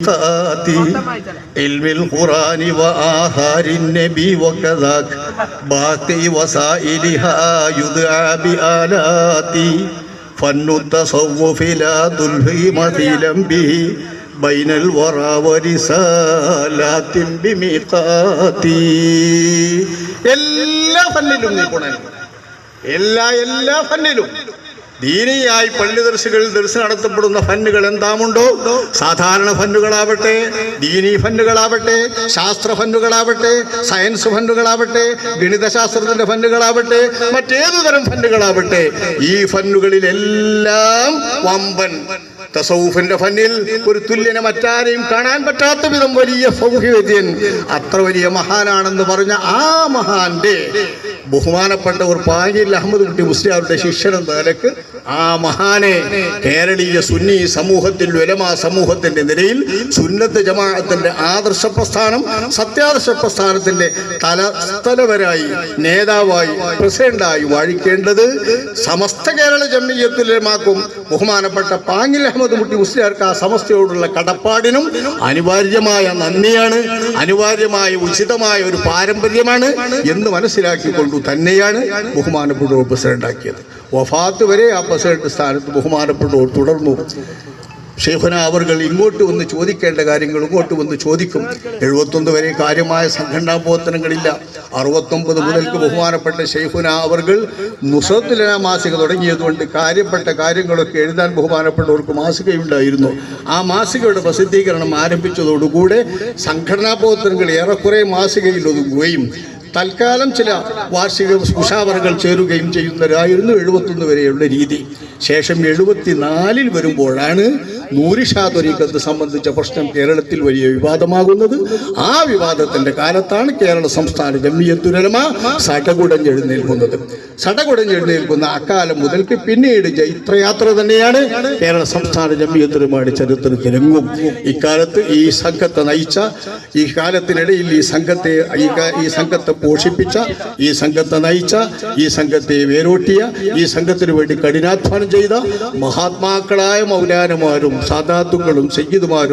علم القرآن وآثار النبي وكذاك باقي وسائلها يدعى بآلاتي فن التصوف لا تلهي مثيلا به بين الورى ورسالات بميقاتي എല്ലാ ഫന്നിലും എല്ലാ ഫന്നിലും ദീനിയായി പള്ളി ദർശകളിൽ ദർശനം നടത്തപ്പെടുന്ന ഫന്നുകൾ എന്താമുണ്ടോ, സാധാരണ ഫന്നുകളാവട്ടെ, ദീനീ ഫന്നുകളാവട്ടെ, ശാസ്ത്ര ഫന്നുകളാവട്ടെ, സയൻസ് ഫന്നുകളാവട്ടെ, ഗണിതശാസ്ത്രത്തിന്റെ ഫന്നുകളാവട്ടെ, മറ്റേതു തരം ഫന്നുകളാവട്ടെ, ഈ ഫന്നുകളിലെല്ലാം വമ്പൻ തസൗഫിന്റെ ഫന്നിൽ ഒരു തുല്യനെ മറ്റാരെയും കാണാൻ പറ്റാത്ത വിധം വലിയ സൗഹൃദ്യൻ, അത്ര വലിയ മഹാനാണെന്ന് പറഞ്ഞ ആ മഹാന്റെ ബഹുമാനപ്പെട്ട ഒരു പാങ്ങിൽ അഹമ്മദ് കുട്ടി മുസ്ലിയാരുടെ ശിഷ്യനെന്ന നിലക്ക് ആ മഹാനെ കേരളീയ സുന്നി സമൂഹത്തിൽ ഉലമാ സമൂഹത്തിന്റെ നിലയിൽ സുന്നത്ത് ജമാഅത്തിന്റെ ആദർശ പ്രസ്ഥാനം, സത്യാദർശ പ്രസ്ഥാനത്തിന്റെ തലവരായി, നേതാവായി, പ്രസിഡന്റായി വാഴിക്കേണ്ടത് സമസ്ത കേരള ജംഇയ്യത്തുൽ ഉലമാക്കും ബഹുമാനപ്പെട്ട പാങ്ങിൽ അഹമ്മദ് കുട്ടി മുസ്ലിയാർക്ക് ആ സമസ്തയോടുള്ള കടപ്പാടിനും അനിവാര്യമായ നന്ദിയാണ്, അനിവാര്യമായ ഉചിതമായ ഒരു പാരമ്പര്യമാണ് എന്ന് മനസ്സിലാക്കിക്കൊണ്ടു തന്നെയാണ് ബഹുമാനപ്പെട്ട പ്രസിഡന്റാക്കിയത്. വഫാത്ത് വരെ ആ പ്രസിഡന്റ് സ്ഥാനത്ത് ബഹുമാനപ്പെട്ടവർ തുടർന്നു. ഷെയ്ഖുന അവർകൾ ഇങ്ങോട്ട് വന്ന് ചോദിക്കേണ്ട കാര്യങ്ങൾ ഇങ്ങോട്ട് വന്ന് ചോദിക്കും. 71 വരെ കാര്യമായ സംഘടനാ പ്രവർത്തനങ്ങളില്ല. 69 മുതൽക്ക് ബഹുമാനപ്പെട്ട ഷെയ്ഖുന അവർകൾ നുസ്രത്തുൽ അനാം മാസിക തുടങ്ങിയതുകൊണ്ട് കാര്യപ്പെട്ട കാര്യങ്ങളൊക്കെ എഴുതാൻ ബഹുമാനപ്പെട്ടവർക്ക് മാസികയുണ്ടായിരുന്നു. ആ മാസികയുടെ പ്രസിദ്ധീകരണം ആരംഭിച്ചതോടുകൂടെ സംഘടനാ പ്രവർത്തനങ്ങൾ ഏറെക്കുറെ മാസികയിൽ ഒതുങ്ങുകയും തൽക്കാലം ചില വാർഷിക മുഷാവറകൾ ചേരുകയും ചെയ്യുന്നവരായിരുന്നു 71 വരെയുള്ള രീതി. ശേഷം 74 വരുമ്പോഴാണ് നൂരിഷാ ത്വരീഖത്ത് സംബന്ധിച്ച പ്രശ്നം കേരളത്തിൽ വലിയ വിവാദമാകുന്നത്. ആ വിവാദത്തിന്റെ കാലത്താണ് കേരള സംസ്ഥാന ജംഇയ്യത്തുൽ ഉലമാ സടകുടഞ്ഞെഴുന്നേൽക്കുന്നത്. സടകുടഞ്ഞെഴുന്നേൽക്കുന്ന അക്കാലം മുതൽക്ക് പിന്നീട് ജൈത്രയാത്ര തന്നെയാണ് കേരള സംസ്ഥാന ജംഇയ്യത്തുൽ ഉലമായുടെ ചരിത്രത്തിലെങ്ങും. ഇക്കാലത്ത് ഈ സംഘത്തെ നയിച്ച, ഈ കാലത്തിനിടയിൽ ഈ സംഘത്തെ പോഷിപ്പിച്ച, ഈ സംഘത്തെ നയിച്ച, ഈ സംഘത്തെ വേരോട്ടിയ, ഈ സംഘത്തിന് വേണ്ടി കഠിനാധ്വാനം ചെയ്ത മഹാത്മാക്കളായ മൗലാനമാരും സാദാത്തുക്കളും സയ്യിദുമാരും